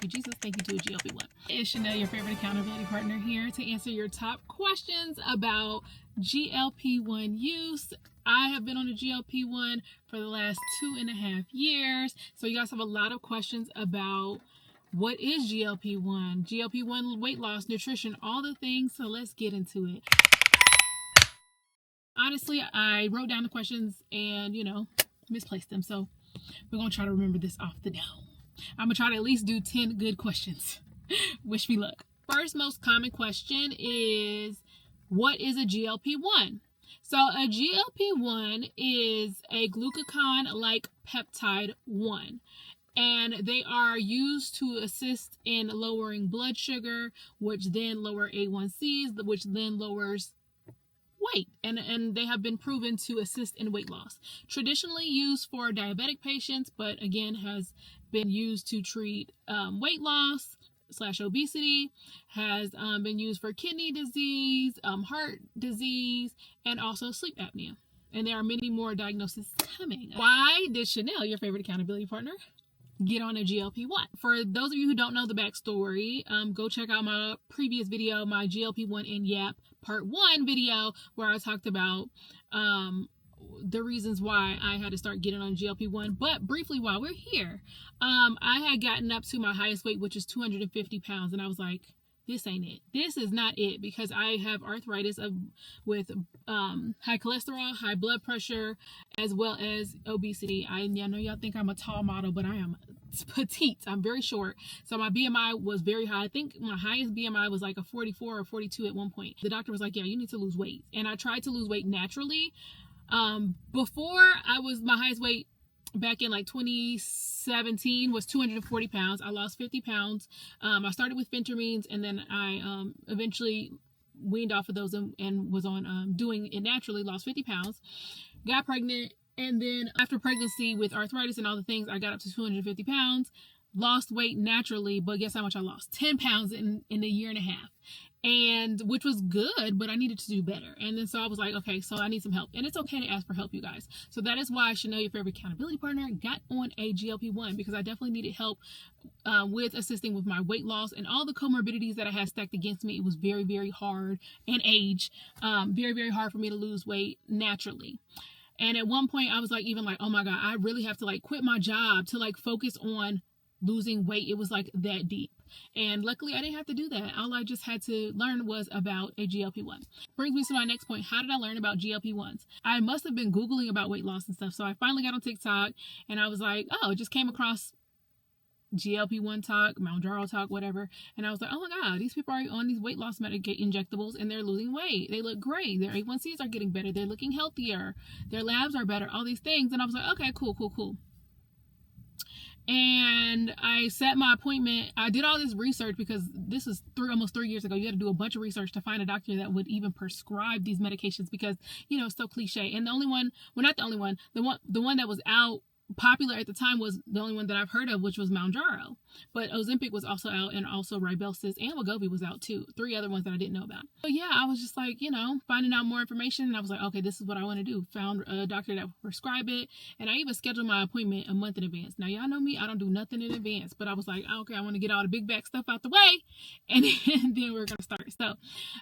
Jesus, thank you to a GLP-1. It's Chanel, your favorite accountability partner, here to answer your top questions about GLP-1 use. I have been on a GLP-1 for the last 2.5 years. So you guys have a lot of questions about what is GLP-1, weight loss, nutrition, all the things. So let's get into it. Honestly, I wrote down the questions and, misplaced them. So we're going to try to remember this off the dome. I'm going to try to at least do 10 good questions. Wish me luck. First most common question is, what is a GLP-1? So a GLP-1 is a glucagon-like peptide 1. And they are used to assist in lowering blood sugar, which then lower A1Cs, which then lowers weight. And they have been proven to assist in weight loss. Traditionally used for diabetic patients, but again has been used to treat weight loss / obesity, has been used for kidney disease, heart disease, and also sleep apnea. And there are many more diagnoses coming. Why did Chanel, your favorite accountability partner, get on a GLP-1? For those of you who don't know the backstory, go check out my previous video, my GLP-1 and YAP part 1 video, where I talked about the reasons why I had to start getting on GLP-1. But briefly, while we're here, I had gotten up to my highest weight, which is 250 pounds. And I was like, this ain't it. This is not it, because I have arthritis with high cholesterol, high blood pressure, as well as obesity. I know y'all think I'm a tall model, but I am petite. I'm very short. So my BMI was very high. I think my highest BMI was like a 44 or 42 at one point. The doctor was like, yeah, you need to lose weight. And I tried to lose weight naturally. Before my highest weight back in like 2017 was 240 pounds. I lost 50 pounds. I started with phentermines, and then I eventually weaned off of those and was on doing it naturally, lost 50 pounds, got pregnant, and then after pregnancy with arthritis and all the things, I got up to 250 pounds, lost weight naturally, but guess how much I lost? 10 pounds in a year and a half. And which was good, but I needed to do better. And then so I was like, okay, so I need some help. And it's okay to ask for help, you guys. So that is why Chanel, your favorite accountability partner, got on a GLP-1, because I definitely needed help with assisting with my weight loss and all the comorbidities that I had stacked against me. It was very, very hard, and age, very, very hard for me to lose weight naturally. And at one point I was like, oh my God, I really have to like quit my job to like focus on losing weight. It was like that deep. And luckily I didn't have to do that. All I just had to learn was about a GLP-1. Brings me to my next point. How did I learn about GLP-1s? I must have been Googling about weight loss and stuff. So I finally got on TikTok and I was like, oh, just came across GLP-1 talk, Mounjaro talk, whatever. And I was like, oh my God, these people are on these weight loss injectables and they're losing weight. They look great. Their A1Cs are getting better. They're looking healthier. Their labs are better. All these things. And I was like, okay, cool. And I set my appointment. I did all this research because this was almost 3 years ago. You had to do a bunch of research to find a doctor that would even prescribe these medications, because, it's so cliche. And the only one, well, not the only one, the one that was out popular at the time was the only one that I've heard of, which was Mounjaro. But Ozempic was also out, and also Rybelsus and Wegovy was out too. 3 other ones that I didn't know about. But yeah, I was just like, finding out more information, and I was like, okay, this is what I want to do. Found a doctor that would prescribe it, and I even scheduled my appointment a month in advance. Now, y'all know me, I don't do nothing in advance, but I was like, okay, I want to get all the big back stuff out the way, and then we're going to start. So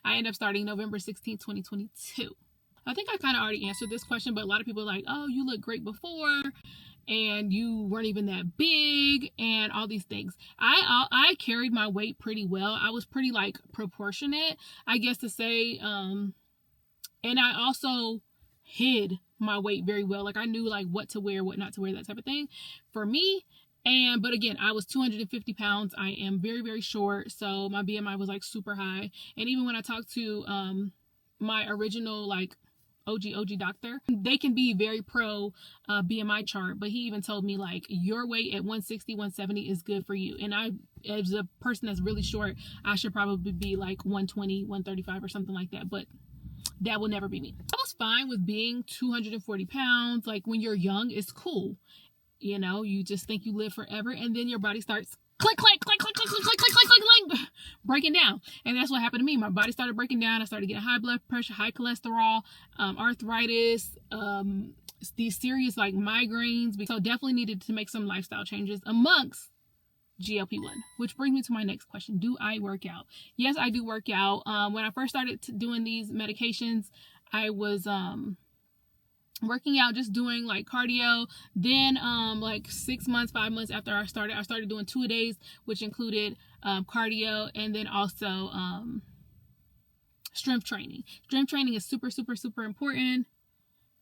I ended up starting November 16th, 2022. I think I kind of already answered this question, but a lot of people are like, oh, you look great before, and you weren't even that big, and all these things. I carried my weight pretty well. I was pretty like proportionate, I guess to say. And I also hid my weight very well. Like I knew like what to wear, what not to wear, that type of thing for me. But again, I was 250 pounds. I am very, very short. So my BMI was like super high. And even when I talked to my original like OG doctor, they can be very pro BMI chart, but he even told me like your weight at 160, 170 is good for you. And I, as a person that's really short, I should probably be like 120, 135 or something like that. But that will never be me. I was fine with being 240 pounds. Like when you're young, it's cool. You just think you live forever, and then your body starts click, breaking down. And that's what happened to me. My body started breaking down. I started getting high blood pressure, high cholesterol, arthritis, these serious like migraines. So definitely needed to make some lifestyle changes amongst GLP-1, which brings me to my next question. Do I work out? Yes, I do work out. When I first started doing these medications, I was working out, just doing like cardio. Then like 6 months, 5 months after I started doing 2-a-days, which included cardio, and then also strength training. Strength training is super, super, super important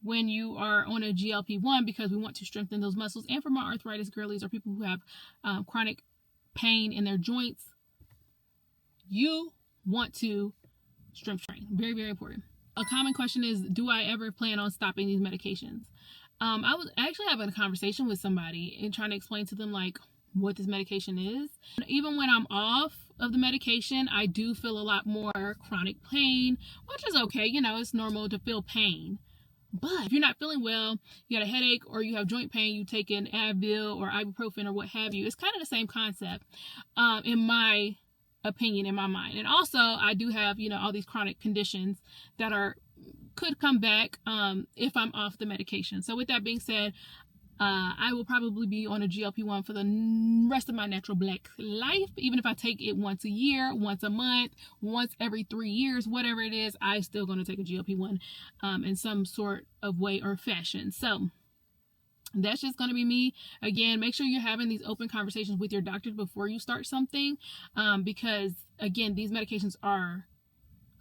when you are on a GLP-1, because we want to strengthen those muscles. And for my arthritis girlies, or people who have chronic pain in their joints, you want to strength train. Very, very important. A common question is, do I ever plan on stopping these medications? I was actually having a conversation with somebody and trying to explain to them like what this medication is. Even when I'm off of the medication, I do feel a lot more chronic pain, which is okay. You know, it's normal to feel pain. But if you're not feeling well, you got a headache or you have joint pain, you take an Advil or ibuprofen or what have you. It's kind of the same concept, in my opinion, in my mind. And also, I do have, you know, all these chronic conditions that could come back if I'm off the medication. So with that being said, I will probably be on a GLP-1 for the rest of my natural black life. Even if I take it once a year, once a month, once every 3 years, whatever it is, I'm still going to take a GLP-1 in some sort of way or fashion. So that's just going to be me. Again, make sure you're having these open conversations with your doctor before you start something, because again, these medications are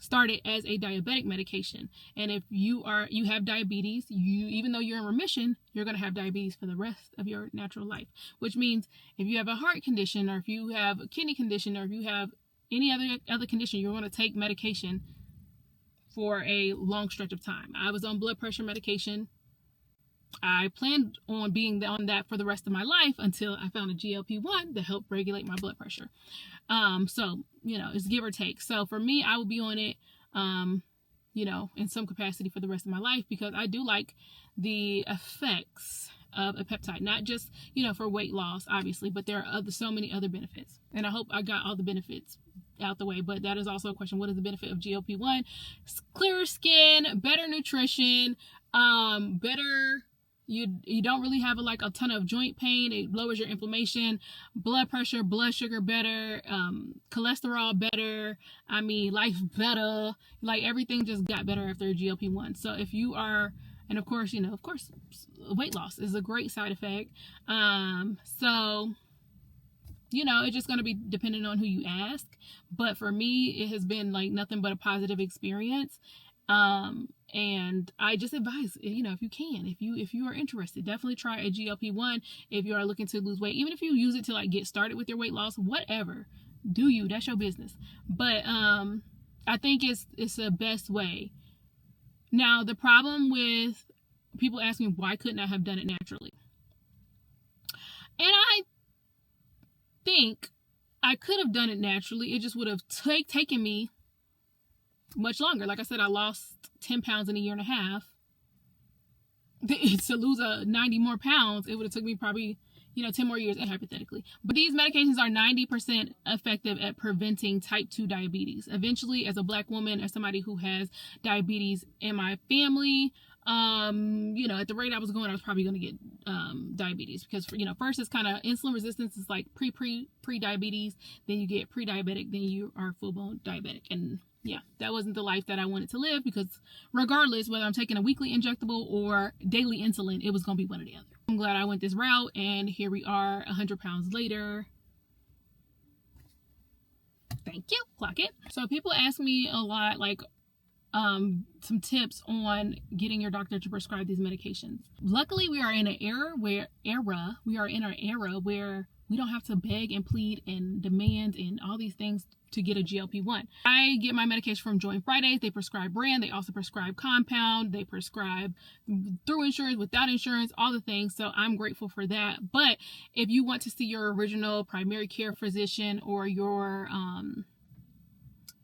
started as a diabetic medication, and if you have diabetes, even though you're in remission, you're going to have diabetes for the rest of your natural life. Which means if you have a heart condition, or if you have a kidney condition, or if you have any other condition, you're going to take medication for a long stretch of time. I was on blood pressure medication. I planned on being on that for the rest of my life until I found a GLP-1 that helped regulate my blood pressure. So, you know, it's give or take. So for me, I will be on it, you know, in some capacity for the rest of my life, because I do like the effects of a peptide, not just, you know, for weight loss, obviously, but there are so many other benefits. And I hope I got all the benefits out the way, but that is also a question. What is the benefit of GLP-1? Clearer skin, better nutrition, better... You don't really have a ton of joint pain. It lowers your inflammation, blood pressure, blood sugar better, cholesterol better. I mean, life better. Like, everything just got better after a GLP-1. So if you are, and of course, you know, weight loss is a great side effect. So, you know, it's just going to be dependent on who you ask. But for me, it has been like nothing but a positive experience. And I just advise, you know, if you are interested, definitely try a GLP-1 if you are looking to lose weight. Even if you use it to like get started with your weight loss, whatever, do you, that's your business. But I think it's the best way. Now, the problem with people asking why couldn't I have done it naturally, and I think I could have done it naturally. It just would have taken me much longer. Like I said, I lost 10 pounds in a year and a half. To lose 90 more pounds, it would have took me probably, you know, 10 more years, hypothetically. But these medications are 90% effective at preventing type 2 diabetes. Eventually, as a black woman, as somebody who has diabetes in my family, you know, at the rate I was going, I was probably going to get diabetes, because, you know, first it's kind of insulin resistance is like pre-diabetes, then you get pre-diabetic, then you are full-blown diabetic. And yeah, that wasn't the life that I wanted to live, because regardless whether I'm taking a weekly injectable or daily insulin, it was going to be one or the other. I'm glad I went this route, and here we are 100 pounds later. Thank you. Clock it. So people ask me a lot, like, some tips on getting your doctor to prescribe these medications. Luckily, we are in an era where we don't have to beg and plead and demand and all these things to get a GLP-1. I get my medication from Join Fridays. They prescribe brand. They also prescribe compound. They prescribe through insurance, without insurance, all the things. So I'm grateful for that. But if you want to see your original primary care physician or your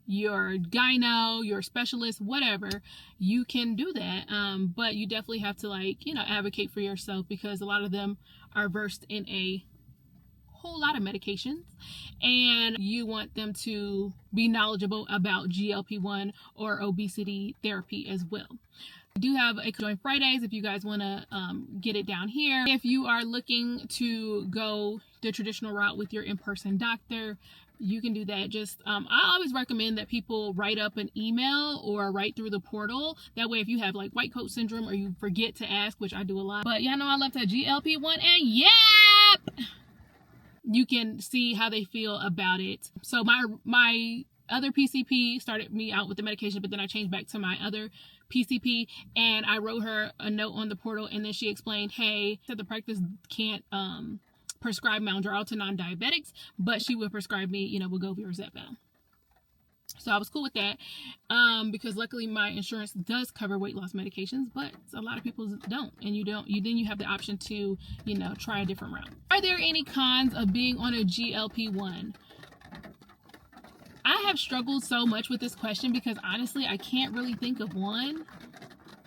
gyno, your specialist, whatever, you can do that. But you definitely have to, like, you know, advocate for yourself, because a lot of them are versed in a whole lot of medications, and you want them to be knowledgeable about GLP-1 or obesity therapy as well. I do have a Join Fridays if you guys want to get it down here. If you are looking to go the traditional route with your in-person doctor, you can do that. Just I always recommend that people write up an email or write through the portal. That way, if you have like white coat syndrome or you forget to ask, which I do a lot, but y'all know I love that GLP-1, and yep, you can see how they feel about it. So my other PCP started me out with the medication, but then I changed back to my other PCP, and I wrote her a note on the portal, and then she explained, hey, that the practice can't prescribe Mounjaro to non-diabetics, but she would prescribe me, Wegovy or Zepbound. So I was cool with that, because luckily my insurance does cover weight loss medications, but a lot of people don't, and then you have the option to, try a different route. Are there any cons of being on a GLP-1? I have struggled so much with this question because honestly, I can't really think of one.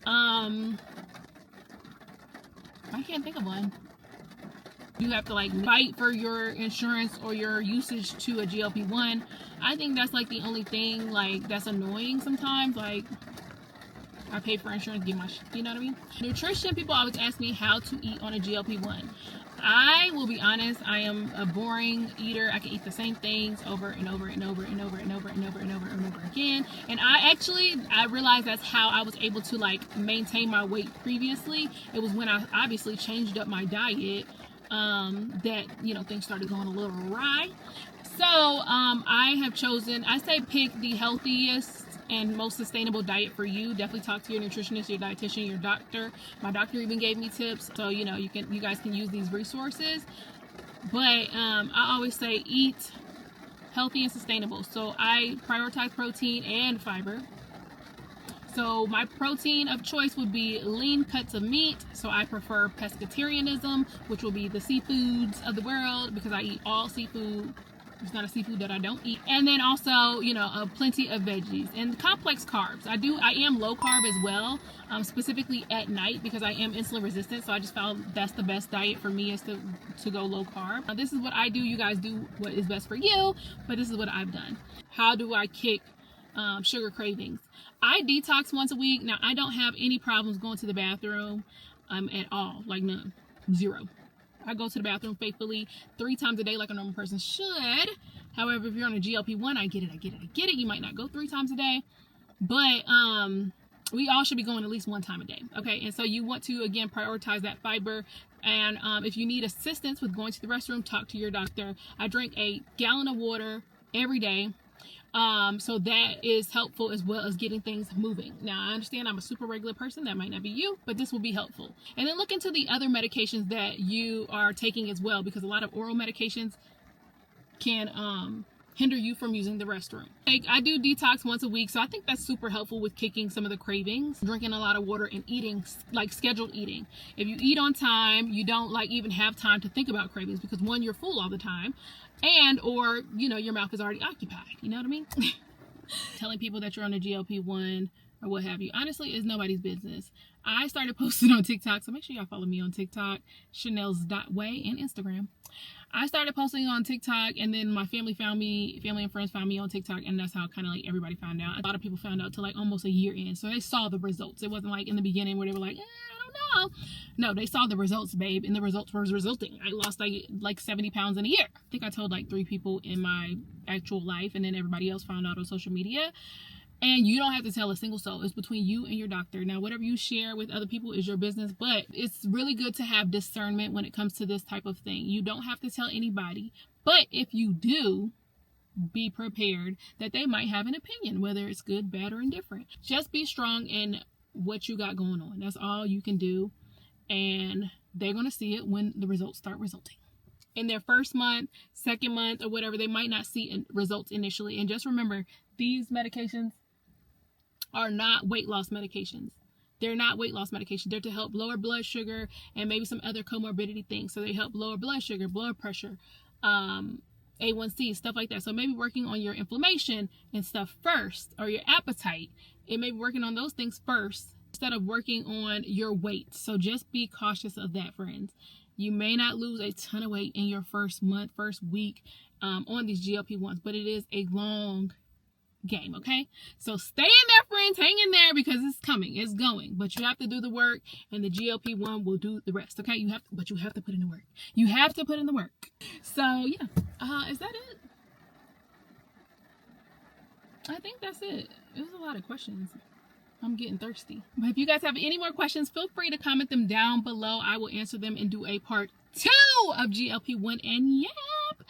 I can't think of one. You have to like fight for your insurance or your usage to a GLP-1. I think that's like the only thing like that's annoying sometimes. Like, I pay for insurance, get my you know what I mean? Nutrition, people always ask me how to eat on a GLP-1. I will be honest, I am a boring eater. I can eat the same things over and over and over and over and over and over and over and over again. And I realized that's how I was able to like maintain my weight previously. It was when I obviously changed up my diet that, things started going a little awry. So I say pick the healthiest and most sustainable diet for you. Definitely talk to your nutritionist, your dietitian, your doctor. My doctor even gave me tips, so you guys can use these resources. But I always say eat healthy and sustainable. So I prioritize protein and fiber. So my protein of choice would be lean cuts of meat. So I prefer pescatarianism, which will be the seafoods of the world, because I eat all seafood. There's not a seafood that I don't eat. And then also, plenty of veggies and complex carbs. I am low carb as well, specifically at night because I am insulin resistant. So I just found that's the best diet for me is to go low carb. Now, this is what I do. You guys do what is best for you, but this is what I've done. How do I kick sugar cravings? I detox once a week. Now, I don't have any problems going to the bathroom at all, like none, zero. I go to the bathroom faithfully 3 times a day like a normal person should. However, if you're on a GLP-1, I get it. You might not go 3 times a day, but we all should be going at least 1 time a day. Okay, and so you want to, again, prioritize that fiber. And if you need assistance with going to the restroom, talk to your doctor. I drink a gallon of water every day. So that is helpful as well as getting things moving. Now, I understand I'm a super regular person. That might not be you, but this will be helpful. And then look into the other medications that you are taking as well, because a lot of oral medications can hinder you from using the restroom. I do detox once a week, so I think that's super helpful with kicking some of the cravings. Drinking a lot of water and eating, like scheduled eating. If you eat on time, you don't like even have time to think about cravings because one, you're full all the time, or your mouth is already occupied. You know what I mean? Telling people that you're on a GLP-1 or what have you, honestly, is nobody's business. I started posting on TikTok, so make sure y'all follow me on TikTok, Chanel's.way, and Instagram. I started posting on TikTok, and then my family and friends found me on TikTok, and that's how kind of like everybody found out. A lot of people found out till like almost a year in, so they saw the results. It wasn't like in the beginning where they were like, I don't know. No, they saw the results, babe, and the results were resulting. I lost like 70 pounds in a year. I think I told like 3 people in my actual life, and then everybody else found out on social media. And you don't have to tell a single soul. It's between you and your doctor. Now, whatever you share with other people is your business, but it's really good to have discernment when it comes to this type of thing. You don't have to tell anybody, but if you do, be prepared that they might have an opinion, whether it's good, bad, or indifferent. Just be strong in what you got going on. That's all you can do. And they're going to see it when the results start resulting. In their first month, second month, or whatever, they might not see results initially. And just remember, these medications are not weight loss medications. They're not weight loss medications. They're to help lower blood sugar and maybe some other comorbidity things. So they help lower blood sugar, blood pressure, A1C, stuff like that. So maybe working on your inflammation and stuff first, or your appetite. It may be working on those things first instead of working on your weight. So just be cautious of that, friends. You may not lose a ton of weight in your first month, first week on these GLP-1s, but it is a long game, okay? So stay in there, friends. Hang in there because it's coming. It's going. But you have to do the work, and the GLP-1 will do the rest, okay? You have to put in the work. You have to put in the work. So, yeah. Is that it? I think that's it. It was a lot of questions. I'm getting thirsty. But if you guys have any more questions, feel free to comment them down below. I will answer them and do a part 2 of GLP-1 and yep.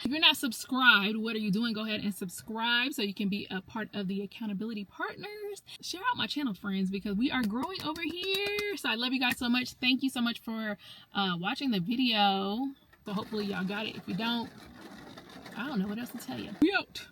If you're not subscribed, what are you doing? Go ahead and subscribe so you can be a part of the accountability partners. Share out my channel, friends, because we are growing over here. So I love you guys so much. Thank you so much for watching the video. So hopefully y'all got it. If you don't, I don't know what else to tell you. We out.